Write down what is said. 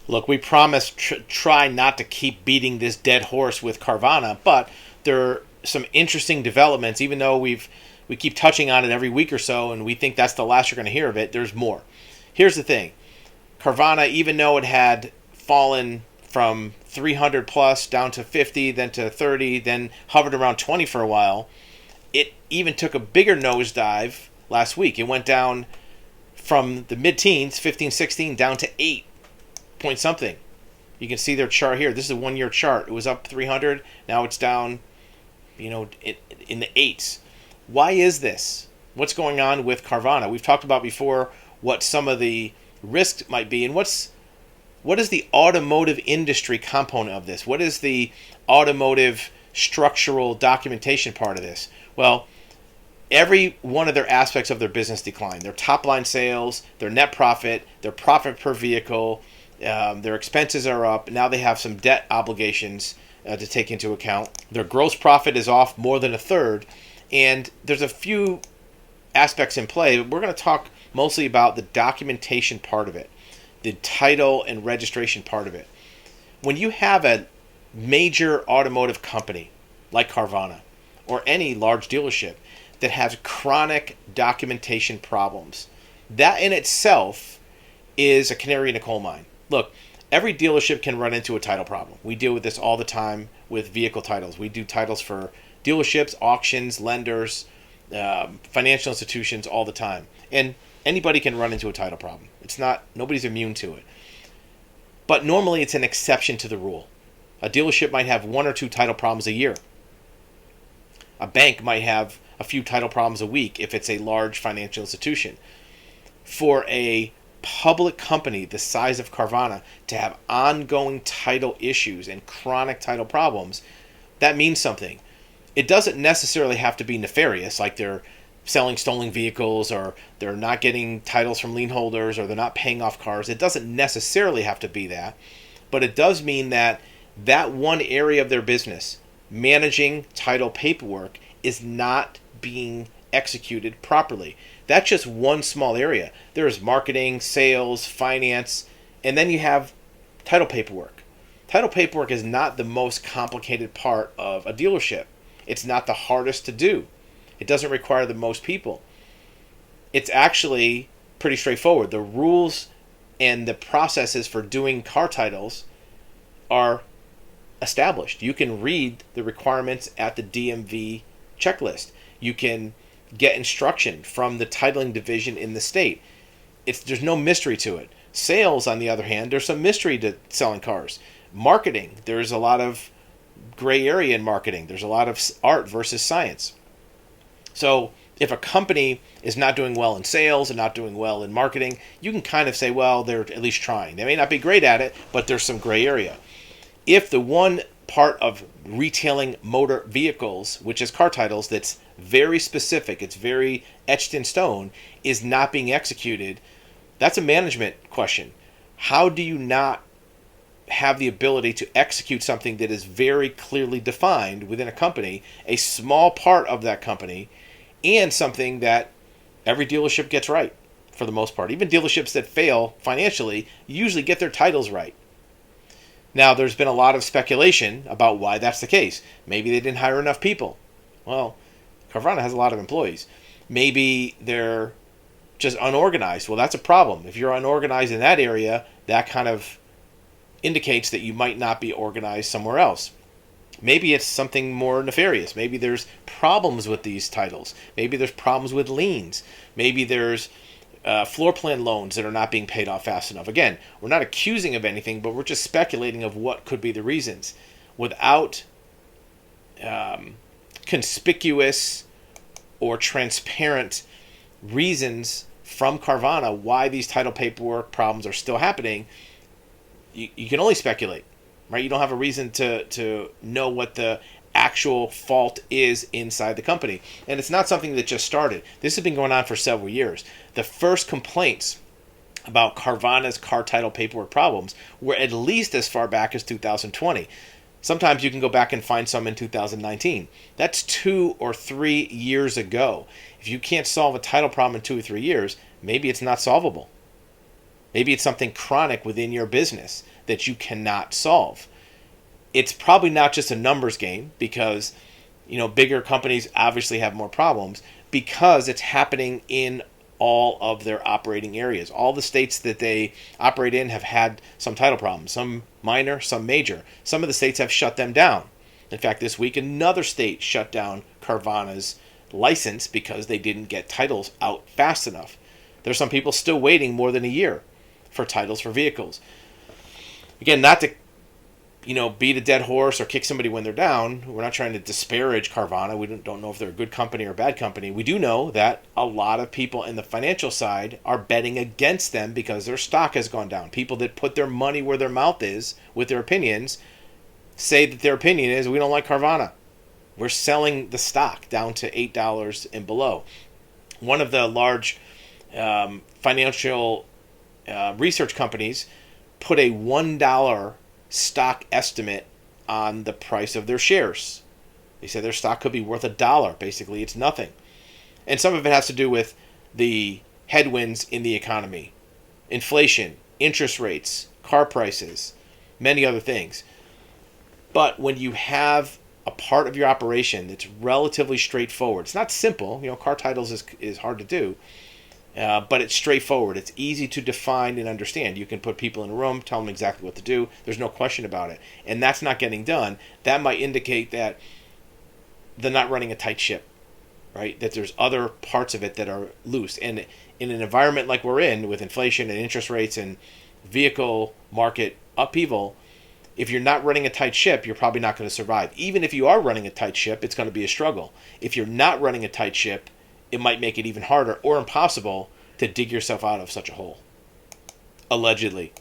Look, we promise try not to keep beating this dead horse with Carvana, but there are some interesting developments. Even though we keep touching on it every week or so, and we think that's the last you're going to hear of it, there's more. Here's the thing: Carvana, even though it had fallen from 300 plus down to 50, then to 30, then hovered around 20 for a while, it even took a bigger nosedive last week. It went down from the mid-teens, 15, 16, down to 8 point something. You can see their chart here. This is a 1 year chart. It was up 300. Now it's down, in the eights. Why is this? What's going on with Carvana? We've talked about before what some of the risks might be, and what is the automotive industry component of this? What is the automotive structural documentation part of this? Well, every one of their aspects of their business declined. Their top line sales, their net profit, their profit per vehicle, their expenses are up. Now they have some debt obligations to take into account. Their gross profit is off more than a third. And there's a few aspects in play. We're going to talk mostly about the documentation part of it, the title and registration part of it. When you have a major automotive company like Carvana or any large dealership that has chronic documentation problems, that in itself is a canary in a coal mine. Look, every dealership can run into a title problem. We deal with this all the time with vehicle titles. We do titles for dealerships, auctions, lenders, financial institutions all the time. And anybody can run into a title problem. Nobody's immune to it. But normally it's an exception to the rule. A dealership might have 1 or 2 title problems a year. A bank might have a few title problems a week if it's a large financial institution. For a public company the size of Carvana to have ongoing title issues and chronic title problems, that means something. It doesn't necessarily have to be nefarious, like they're selling stolen vehicles or they're not getting titles from lien holders or they're not paying off cars. It doesn't necessarily have to be that, but it does mean that that one area of their business, managing title paperwork, is not being executed properly. That's just one small area. There is marketing, sales, finance, and then you have title paperwork. Title paperwork is not the most complicated part of a dealership. It's not the hardest to do. It doesn't require the most people. It's actually pretty straightforward. The rules and the processes for doing car titles are established. You can read the requirements at the DMV checklist. You can get instruction from the titling division in the state. There's no mystery to it. Sales, on the other hand, there's some mystery to selling cars. Marketing, there's a lot of gray area in marketing. There's a lot of art versus science. So if a company is not doing well in sales and not doing well in marketing, you can kind of say, well, they're at least trying. They may not be great at it, but there's some gray area. If the one part of retailing motor vehicles, which is car titles, that's very specific, it's very etched in stone, is not being executed, that's a management question. How do you not have the ability to execute something that is very clearly defined within a company, a small part of that company, and something that every dealership gets right for the most part? Even dealerships that fail financially usually get their titles right. Now, there's been a lot of speculation about why that's the case. Maybe they didn't hire enough people. Well, Carvana has a lot of employees. Maybe they're just unorganized. Well, that's a problem. If you're unorganized in that area, that kind of indicates that you might not be organized somewhere else. Maybe it's something more nefarious. Maybe there's problems with these titles. Maybe there's problems with liens. Maybe there's floor plan loans that are not being paid off fast enough. Again, we're not accusing of anything, but we're just speculating of what could be the reasons. Without conspicuous or transparent reasons from Carvana why these title paperwork problems are still happening, you can only speculate, right? You don't have a reason to know what the actual fault is inside the company. And it's not something that just started. This has been going on for several years. The first complaints about Carvana's car title paperwork problems were at least as far back as 2020. Sometimes you can go back and find some in 2019. That's 2 or 3 years ago. If you can't solve a title problem in 2 or 3 years, maybe it's not solvable. Maybe it's something chronic within your business that you cannot solve. It's probably not just a numbers game because, bigger companies obviously have more problems because it's happening in all of their operating areas. All the states that they operate in have had some title problems, some minor, some major. Some of the states have shut them down. In fact, this week, another state shut down Carvana's license because they didn't get titles out fast enough. There's some people still waiting more than a year for titles for vehicles. Again, not to beat a dead horse or kick somebody when they're down. We're not trying to disparage Carvana. We don't know if they're a good company or a bad company. We do know that a lot of people in the financial side are betting against them because their stock has gone down. People that put their money where their mouth is with their opinions say that their opinion is, we don't like Carvana. We're selling the stock down to $8 and below. One of the large financial research companies put a $1 stock estimate on the price of their shares. They said their stock could be worth $1. Basically, it's nothing. And some of it has to do with the headwinds in the economy. Inflation, interest rates, car prices, many other things. But when you have a part of your operation that's relatively straightforward, it's not simple. Car titles is hard to do. But it's straightforward. It's easy to define and understand. You can put people in a room, tell them exactly what to do. There's no question about it. And that's not getting done. That might indicate that they're not running a tight ship, right? That there's other parts of it that are loose. And in an environment like we're in, with inflation and interest rates and vehicle market upheaval, if you're not running a tight ship, you're probably not going to survive. Even if you are running a tight ship, it's going to be a struggle. If you're not running a tight ship, it might make it even harder or impossible to dig yourself out of such a hole. Allegedly.